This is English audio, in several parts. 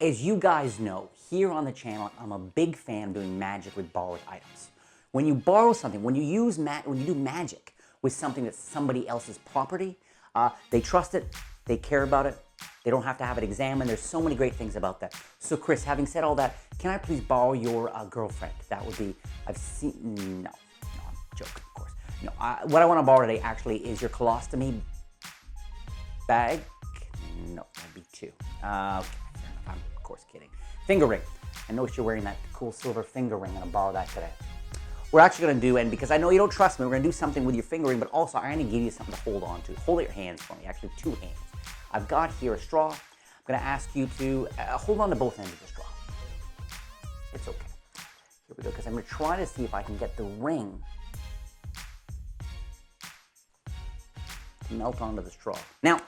As you guys know, here on the channel, I'm a big fan of doing magic with borrowed items. When you borrow something, when you do magic with something that's somebody else's property, they trust it, they care about it, they don't have to have it examined. There's so many great things about that. So Chris, having said all that, can I please borrow your girlfriend? That would be, no, I'm joking, of course. No, what I want to borrow today actually is your colostomy bag. No, that'd be two. Okay, I'm of course kidding. Finger ring. I noticed you're wearing that cool silver finger ring. I'm gonna borrow that today. We're actually gonna do, and because I know you don't trust me, we're gonna do something with your finger ring, but also I'm gonna give you something to hold on to. Hold out your hands for me, actually 2 hands. I've got here a straw. I'm gonna ask you to hold on to both ends of the straw. It's okay. Here we go, because I'm gonna try to see if I can get the ring to melt onto the straw. Now,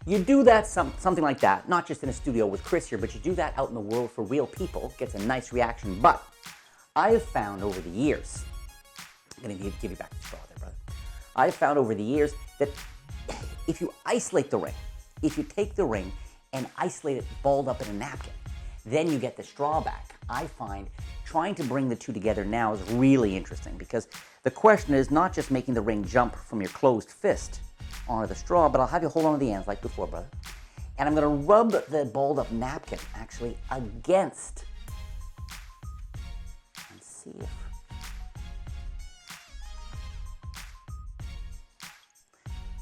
you do that, something like that, not just in a studio with Chris here, but you do that out in the world for real people, gets a nice reaction. But I have found over the years, I'm going to give you back the straw there, brother. I have found over the years that if you isolate the ring, if you take the ring and isolate it balled up in a napkin, then you get the straw back. I find trying to bring the two together now is really interesting, because the question is not just making the ring jump from your closed fist onto the straw, but I'll have you hold on to the ends like before, brother. And I'm going to rub the balled up napkin actually against, and see if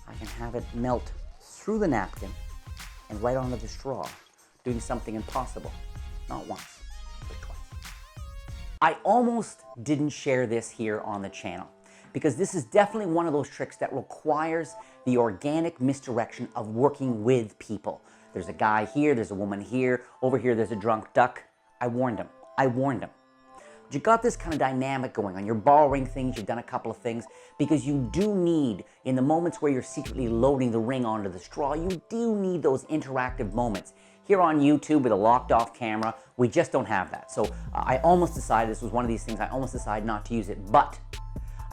I can have it melt through the napkin and right onto the straw, doing something impossible. Not once, but twice. I almost didn't share this here on the channel, because this is definitely one of those tricks that requires the organic misdirection of working with people. There's a guy here, there's a woman here, over here there's a drunk duck. I warned him. But you got this kind of dynamic going on. You're borrowing things, you've done a couple of things, because you do need, in the moments where you're secretly loading the ring onto the straw, you do need those interactive moments. Here on YouTube with a locked off camera, we just don't have that. So I almost decided, this was one of these things, I almost decided not to use it, but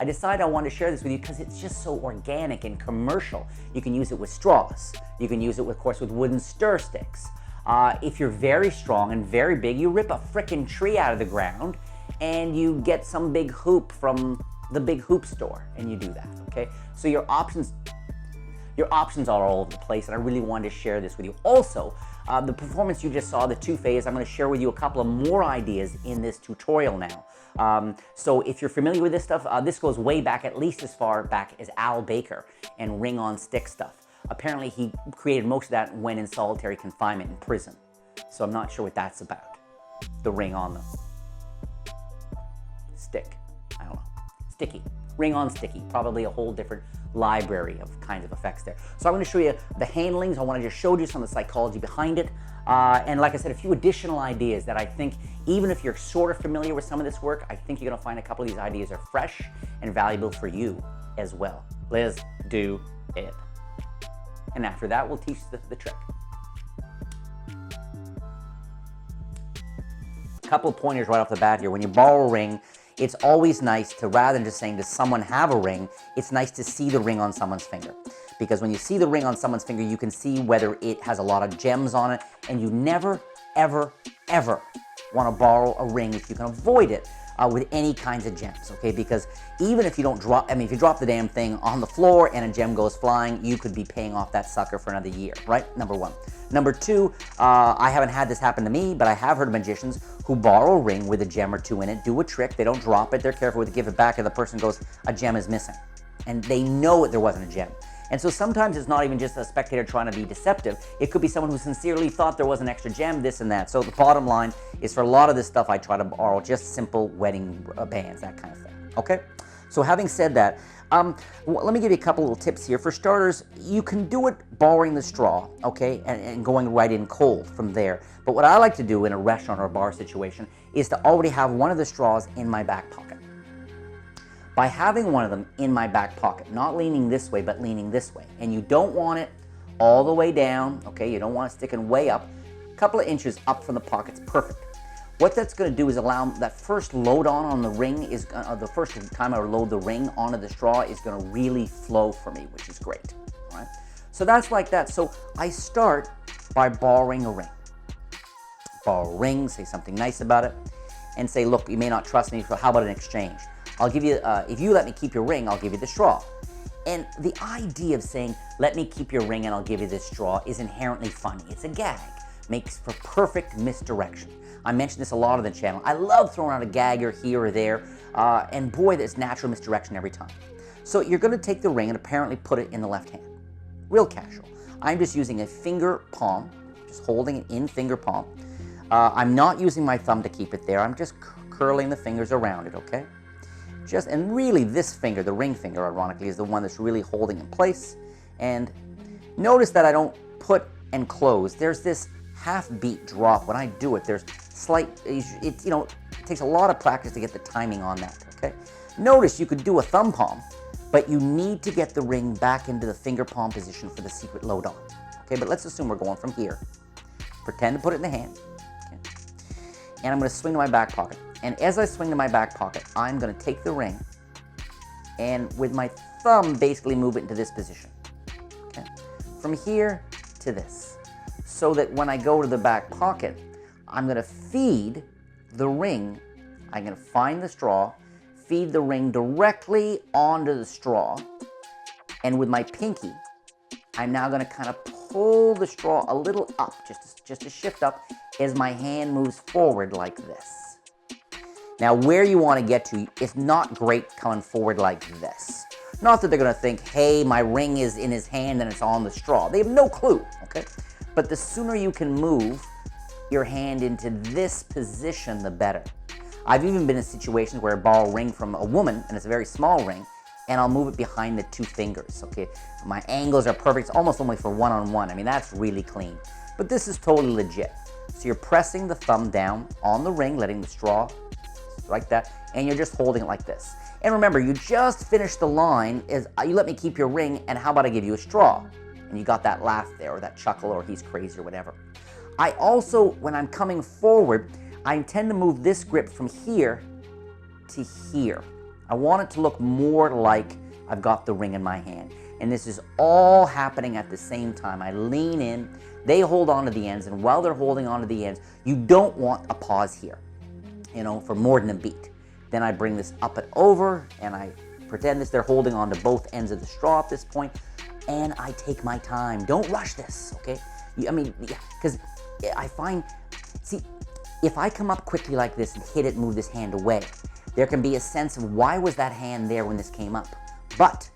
I decided I wanted to share this with you because it's just so organic and commercial. You can use it with straws. You can use it, of course, with wooden stir sticks. If you're very strong and very big, you rip a frickin' tree out of the ground and you get some big hoop from the big hoop store, and you do that, okay? So your options are all over the place, and I really wanted to share this with you. Also, the performance you just saw, the two-phase, I'm going to share with you a couple of more ideas in this tutorial now. So if you're familiar with this stuff, this goes way back, at least as far back as Al Baker and ring on stick stuff. Apparently he created most of that when in solitary confinement in prison. So I'm not sure what that's about. The ring on the stick. I don't know. Sticky. Ring on sticky. Probably a whole different library of kinds of effects there. So I'm going to show you the handlings. I want to just show you some of the psychology behind it. And like I said, a few additional ideas that I think, even if you're sort of familiar with some of this work, I think you're going to find a couple of these ideas are fresh and valuable for you as well. Let's do it. And after that, we'll teach the trick. A couple of pointers right off the bat here. When you borrow a ring, it's always nice to, rather than just saying, does someone have a ring, it's nice to see the ring on someone's finger. Because when you see the ring on someone's finger, you can see whether it has a lot of gems on it, and you never, ever, ever want to borrow a ring if you can avoid it with any kinds of gems, okay? Because even if you don't drop, if you drop the damn thing on the floor and a gem goes flying, you could be paying off that sucker for another year, right? Number one. Number two, I haven't had this happen to me, but I have heard of magicians who borrow a ring with a gem or two in it, do a trick, they don't drop it, they're careful to give it back, and the person goes, a gem is missing. And they know there wasn't a gem. And so sometimes it's not even just a spectator trying to be deceptive. It could be someone who sincerely thought there was an extra gem, this and that. So the bottom line is, for a lot of this stuff, I try to borrow just simple wedding bands, that kind of thing, okay? So having said that, let me give you a couple little tips here. For starters, you can do it borrowing the straw, okay, and going right in cold from there. But what I like to do in a restaurant or a bar situation is to already have one of the straws in my back pocket. By having one of them in my back pocket, not leaning this way, but leaning this way, and you don't want it all the way down, okay, you don't want it sticking way up, a couple of inches up from the pocket's perfect. What that's going to do is allow that first load on the ring, is the first time I load the ring onto the straw is going to really flow for me, which is great, all right? So that's like that. So I start by borrowing a ring. borrow a ring, say something nice about it, and say, look, you may not trust me, so how about an exchange? I'll give you, if you let me keep your ring, I'll give you the straw. And the idea of saying, let me keep your ring and I'll give you this straw is inherently funny. It's a gag. Makes for perfect misdirection. I mentioned this a lot on the channel. I love throwing out a gagger here or there, and boy, there's natural misdirection every time. So you're going to take the ring and apparently put it in the left hand. Real casual. I'm just using a finger palm, just holding it in finger palm. I'm not using my thumb to keep it there. I'm just curling the fingers around it, okay? And really this finger, the ring finger, ironically, is the one that's really holding in place. And notice that I don't put and close. There's this half-beat drop. When I do it, there's slight, it takes a lot of practice to get the timing on that, okay? Notice you could do a thumb palm, but you need to get the ring back into the finger palm position for the secret load on. Okay, but let's assume we're going from here. Pretend to put it in the hand. Okay. And I'm going to swing to my back pocket. And as I swing to my back pocket, I'm going to take the ring and with my thumb basically move it into this position. Okay. From here to this. So that when I go to the back pocket, I'm going to feed the ring. I'm going to find the straw, feed the ring directly onto the straw, and with my pinky, I'm now going to kind of pull the straw a little up, just to shift up as my hand moves forward like this. Now, where you want to get to, it's not great coming forward like this. Not that they're going to think, hey, my ring is in his hand and it's on the straw. They have no clue, okay? But the sooner you can move your hand into this position, the better. I've even been in situations where I borrow a ring from a woman, and it's a very small ring, and I'll move it behind the two fingers, okay? My angles are perfect. It's almost only for one-on-one. I mean, that's really clean. But this is totally legit. So you're pressing the thumb down on the ring, letting the straw, like that, and you're just holding it like this. And remember, you just finished the line, is you let me keep your ring, and how about I give you a straw? And you got that laugh there, or that chuckle, or he's crazy, or whatever. I also, when I'm coming forward, I intend to move this grip from here to here. I want it to look more like I've got the ring in my hand. And this is all happening at the same time. I lean in, they hold on to the ends, and while they're holding on to the ends, you don't want a pause here, for more than a beat. Then I bring this up and over, and I pretend they're holding on to both ends of the straw at this point, and I take my time. Don't rush this, okay? Because I find, see, if I come up quickly like this and hit it and move this hand away, there can be a sense of why was that hand there when this came up? But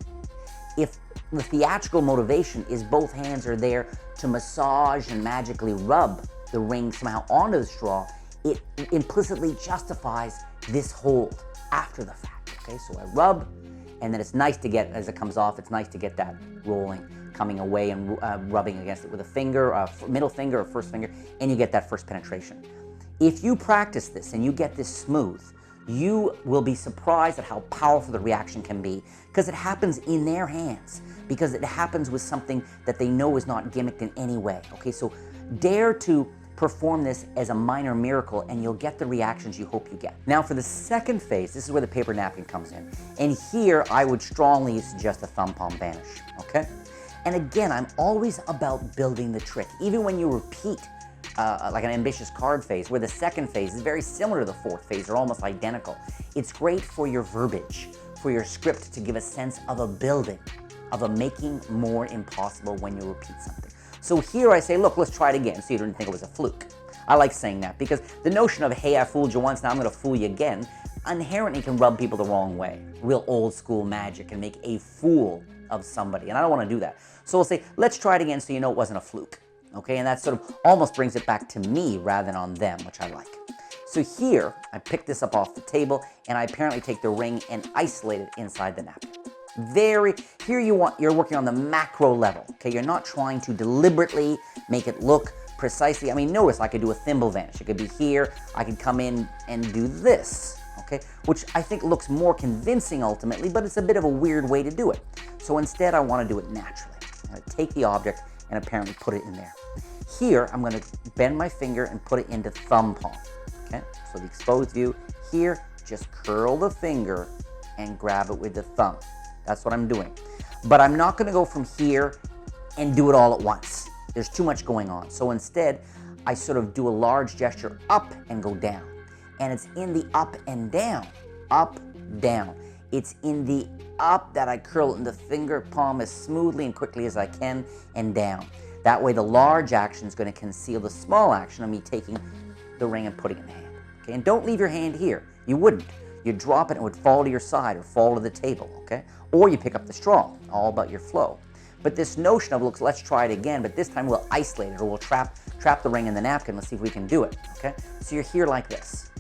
if the theatrical motivation is both hands are there to massage and magically rub the ring somehow onto the straw, it implicitly justifies this hold after the fact, okay? So I rub, and then it's nice to get, as it comes off, it's nice to get that rolling, coming away and rubbing against it with a finger, middle finger or first finger, and you get that first penetration. If you practice this and you get this smooth, you will be surprised at how powerful the reaction can be, because it happens in their hands, because it happens with something that they know is not gimmicked in any way, okay? So dare to perform this as a minor miracle, and you'll get the reactions you hope you get. Now for the second phase, this is where the paper napkin comes in. And here I would strongly suggest a thumb palm vanish, okay? And again, I'm always about building the trick. Even when you repeat like an ambitious card phase, where the second phase is very similar to the fourth phase, they're almost identical. It's great for your verbiage, for your script to give a sense of a building, of a making more impossible when you repeat something. So here I say, look, let's try it again, so you didn't think it was a fluke. I like saying that, because the notion of, hey, I fooled you once, now I'm going to fool you again, inherently can rub people the wrong way. Real old school magic and make a fool of somebody, and I don't want to do that. So we'll say, let's try it again so you know it wasn't a fluke. Okay, and that sort of almost brings it back to me rather than on them, which I like. So here, I pick this up off the table, and I apparently take the ring and isolate it inside the napkin. Here you're working on the macro level, okay? You're not trying to deliberately make it look precisely. I mean, notice I could do a thimble vanish. It could be here, I could come in and do this, okay? Which I think looks more convincing ultimately, but it's a bit of a weird way to do it. So instead, I want to do it naturally. I'm going to take the object and apparently put it in there. Here, I'm going to bend my finger and put it into thumb palm, okay? So the exposed view, here, just curl the finger and grab it with the thumb. That's what I'm doing. But I'm not going to go from here and do it all at once. There's too much going on. So instead, I sort of do a large gesture up and go down. And it's in the up and down, down. It's in the up that I curl in the finger palm as smoothly and quickly as I can and down. That way the large action is going to conceal the small action of me taking the ring and putting it in the hand. Okay? And don't leave your hand here. You wouldn't. You'd drop it and it would fall to your side or fall to the table. Okay? Or you pick up the straw. All about your flow. But this notion of, look, let's try it again, but this time we'll isolate it or we'll trap the ring in the napkin. Let's see if we can do it. Okay? So you're here like this.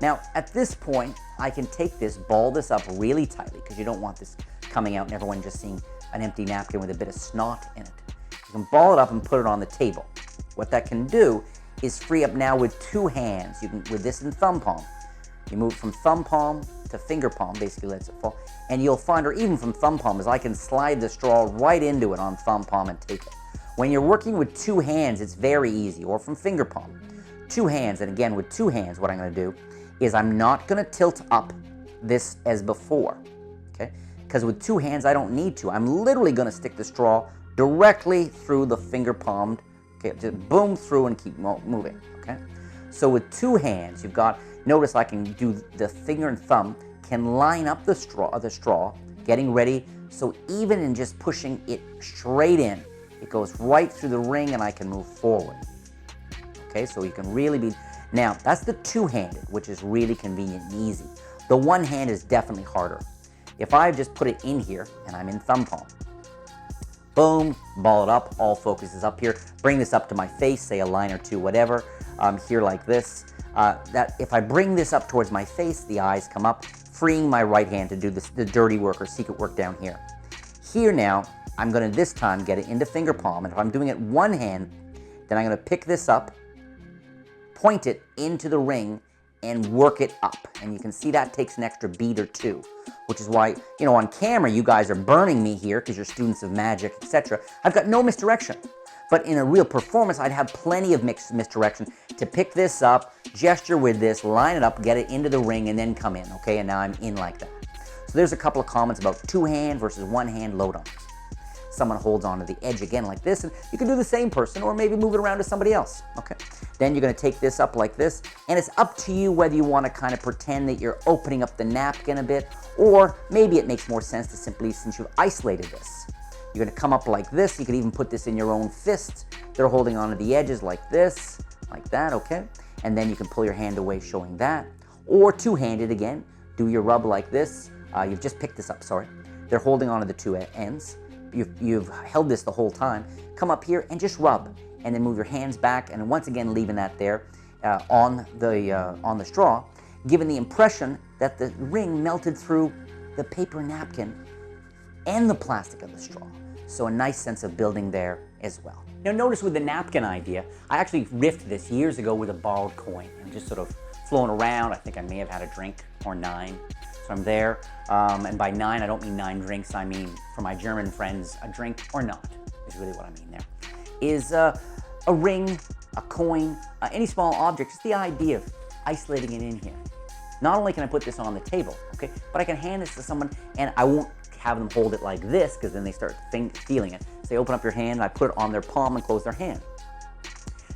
Now, at this point, I can take this, ball this up really tightly, because you don't want this coming out and everyone just seeing an empty napkin with a bit of snot in it. You can ball it up and put it on the table. What that can do is free up now with two hands. You can, with this in thumb palm, you move from thumb palm to finger palm, basically lets it fall, and you'll find, or even from thumb palm, is I can slide the straw right into it on thumb palm and take it. When you're working with two hands, it's very easy, or from finger palm. Two hands, and again, with two hands, what I'm going to do is I'm not going to tilt up this as before, okay? Because with two hands, I don't need to. I'm literally going to stick the straw directly through the finger palm, okay? Just boom through and keep moving, okay? So with two hands, you've got, notice I can do the finger and thumb, can line up the straw, getting ready, so even in just pushing it straight in, it goes right through the ring and I can move forward. Okay, so you can really be, now that's the two-handed, which is really convenient and easy. The one hand is definitely harder. If I just put it in here and I'm in thumb palm, boom, ball it up, all focus is up here, bring this up to my face, say a line or two, whatever, here like this. That if I bring this up towards my face, the eyes come up, freeing my right hand to do this, the dirty work or secret work down here. Here now, I'm going to this time get it into finger palm, and if I'm doing it one hand, then I'm going to pick this up, point it into the ring, and work it up. And you can see that takes an extra beat or two, which is why, you know, on camera, you guys are burning me here because you're students of magic, etc. I've got no misdirection. But in a real performance, I'd have plenty of misdirection to pick this up, gesture with this, line it up, get it into the ring, and then come in, okay? And now I'm in like that. So there's a couple of comments about two-hand versus one-hand load-ons. Someone holds onto the edge again like this, and you can do the same person or maybe move it around to somebody else. Okay. Then you're going to take this up like this, and it's up to you whether you want to kind of pretend that you're opening up the napkin a bit, or maybe it makes more sense to simply, since you've isolated this, you're going to come up like this. You could even put this in your own fist. They're holding onto the edges like this, like that, okay? And then you can pull your hand away showing that. Or two-handed again, do your rub like this. You've just picked this up, sorry. They're holding onto the two ends. You've held this the whole time. Come up here and just rub, and then move your hands back, and once again leaving that there on the straw, giving the impression that the ring melted through the paper napkin and the plastic of the straw. So a nice sense of building there as well. Now notice with the napkin idea, I actually riffed this years ago with a borrowed coin and just sort of flown around. I think I may have had a drink or 9. So I'm there, and by 9 I don't mean 9 drinks, I mean, for my German friends, a drink or not is really what I mean there. Is a ring, a coin, any small object, just the idea of isolating it in here. Not only can I put this on the table, okay, but I can hand this to someone, and I won't have them hold it like this, because then they start feeling it. So they open up your hand, and I put it on their palm and close their hand.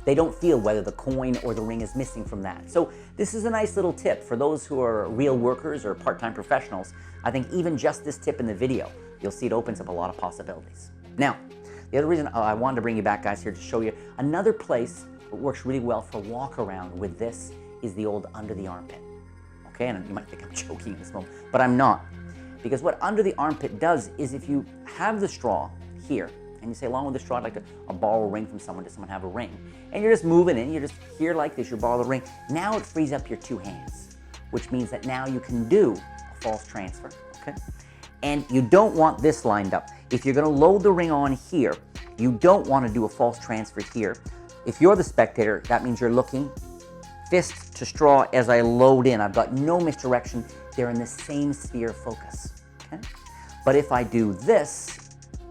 They don't feel whether the coin or the ring is missing from that. So this is a nice little tip for those who are real workers or part-time professionals. I think even just this tip in the video, you'll see it opens up a lot of possibilities. Now, the other reason I wanted to bring you back, guys, here to show you another place that works really well for walk around with this is the old under the armpit. Okay, and you might think I'm joking in this moment, but I'm not. Because what under the armpit does is, if you have the straw here, and you say, along with the straw, I'd like to borrow a ring from someone. Does someone have a ring? And you're just moving in, you're just here like this, you borrow the ring. Now it frees up your two hands, which means that now you can do a false transfer, okay? And you don't want this lined up. If you're gonna load the ring on here, you don't wanna do a false transfer here. If you're the spectator, that means you're looking fist to straw as I load in. I've got no misdirection. They're in the same sphere of focus, okay? But if I do this,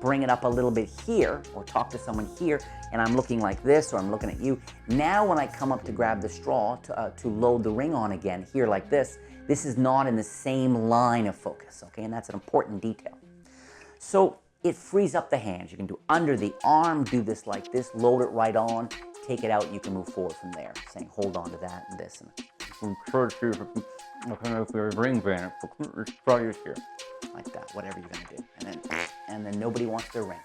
bring it up a little bit here, or talk to someone here, and I'm looking like this, or I'm looking at you. Now when I come up to grab the straw to load the ring on again, here like this is not in the same line of focus, okay? And that's an important detail. So it frees up the hands. You can do under the arm, do this like this, load it right on, take it out and you can move forward from there, saying hold on to that and this. And ring vanish, here. Like that, whatever you're gonna do. And then nobody wants their ring.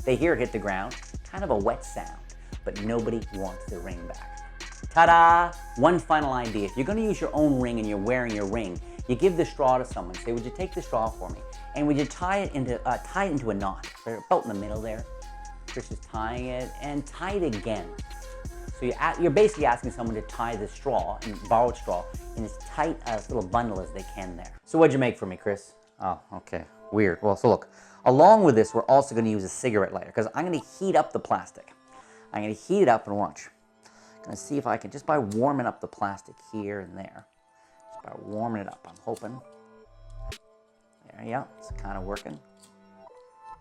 They hear it hit the ground, kind of a wet sound, but nobody wants their ring back. Ta-da! One final idea. If you're gonna use your own ring and you're wearing your ring, you give the straw to someone. Say, would you take the straw for me? And would you tie it into a knot, about in the middle there. Chris is tying it, and tie it again. So you're basically asking someone to tie the straw, and borrowed straw, in as tight a little bundle as they can there. So what'd you make for me, Chris? Oh, okay, weird. Well, so look, along with this, we're also gonna use a cigarette lighter, because I'm gonna heat up the plastic. I'm gonna heat it up and watch. I'm gonna see if I can, just by warming up the plastic here and there, just by warming it up, I'm hoping. There, yeah, it's kind of working.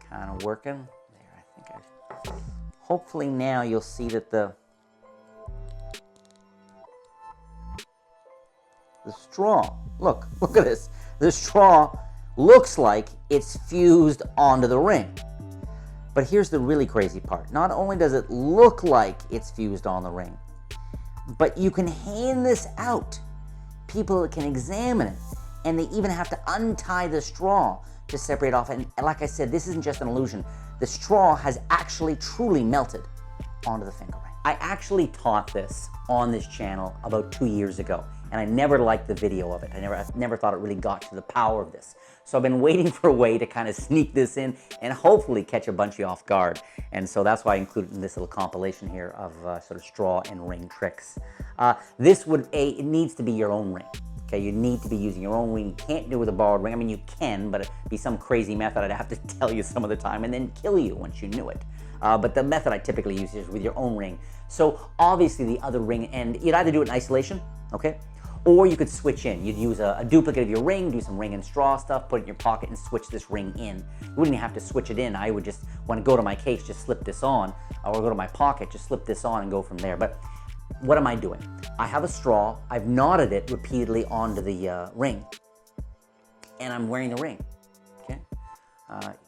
Kind of working. There, I think I, hopefully now you'll see that the straw, look at this. The straw looks like it's fused onto the ring. But here's the really crazy part. Not only does it look like it's fused on the ring, but you can hand this out. People can examine it, and they even have to untie the straw to separate off. And like I said, this isn't just an illusion. The straw has actually truly melted onto the finger ring. I actually taught this on this channel about 2 years ago, and I never liked the video of it. I never thought it really got to the power of this. So I've been waiting for a way to kind of sneak this in and hopefully catch a bunch of you off guard. And so that's why I included in this little compilation here of sort of straw and ring tricks. It needs to be your own ring. Okay, you need to be using your own ring. You can't do it with a borrowed ring. I mean, you can, but it'd be some crazy method I'd have to tell you some of the time and then kill you once you knew it. But the method I typically use is with your own ring. So obviously the other ring, and you'd either do it in isolation, okay? Or you could switch in. You'd use a duplicate of your ring, do some ring and straw stuff, put it in your pocket and switch this ring in. You wouldn't even have to switch it in. I would just, when I go to my case, just slip this on, or go to my pocket, just slip this on and go from there. But what am I doing? I have a straw, I've knotted it repeatedly onto the ring, and I'm wearing the ring, okay?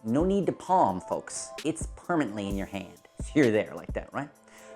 No need to palm, folks. It's permanently in your hand. So you're there like that, right?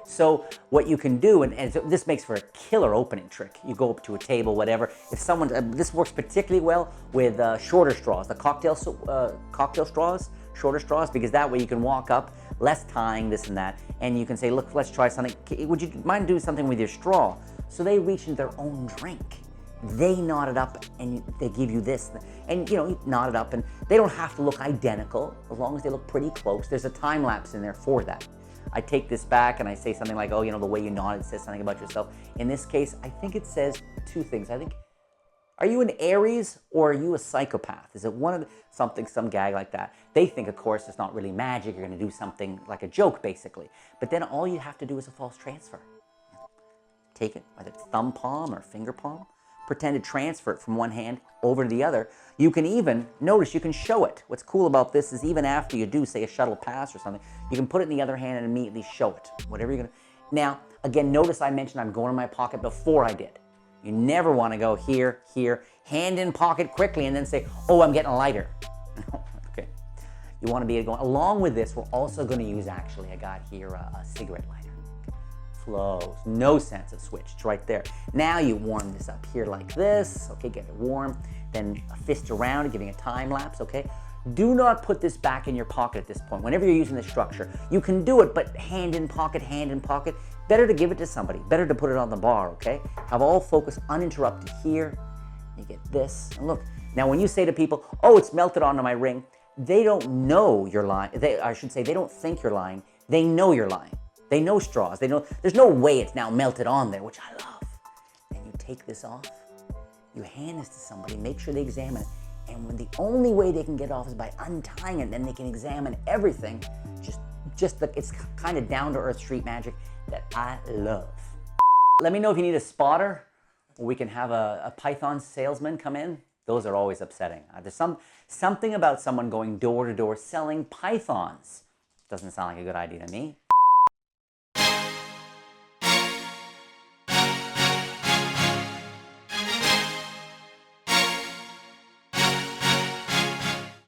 So what you can do, and so this makes for a killer opening trick. You go up to a table, whatever. If someone, this works particularly well with shorter straws, the cocktail straws, shorter straws, because that way you can walk up, less tying, this and that, and you can say, look, let's try something. Would you mind doing something with your straw? So they reach into their own drink. They knot it up and they give you this. And you knot it up, and they don't have to look identical as long as they look pretty close. There's a time lapse in there for that. I take this back and I say something like, oh, the way you knot it says something about yourself. In this case, I think it says two things. I think, are you an Aries or are you a psychopath? Is it one of some gag like that? They think, of course, it's not really magic. You're going to do something like a joke, basically. But then all you have to do is a false transfer. Take it, whether it's thumb palm or finger palm, pretend to transfer it from one hand over to the other. You can even, notice you can show it. What's cool about this is even after you do, say, a shuttle pass or something, you can put it in the other hand and immediately show it, whatever you're gonna. Now, again, notice I mentioned I'm going in my pocket before I did. You never wanna go here, hand in pocket quickly and then say, oh, I'm getting a lighter. Okay. You wanna be going, along with this, we're also gonna use, actually, I got here a cigarette lighter. Flows, no sense of switch, it's right there. Now you warm this up here like this, okay, get it warm, then a fist around it, giving a time lapse, okay? Do not put this back in your pocket at this point. Whenever you're using this structure, you can do it, but hand in pocket, better to give it to somebody, better to put it on the bar, okay? Have all focus uninterrupted here, you get this, and look. Now when you say to people, oh, it's melted onto my ring, they don't know you're lying, I should say, they don't think you're lying, they know you're lying. They know straws. They know there's no way it's now melted on there, which I love. Then you take this off, you hand this to somebody, make sure they examine it. And when the only way they can get off is by untying it, then they can examine everything. It's kind of down-to-earth street magic that I love. Let me know if you need a spotter, or we can have a Python salesman come in. Those are always upsetting. There's something about someone going door to door selling pythons. Doesn't sound like a good idea to me.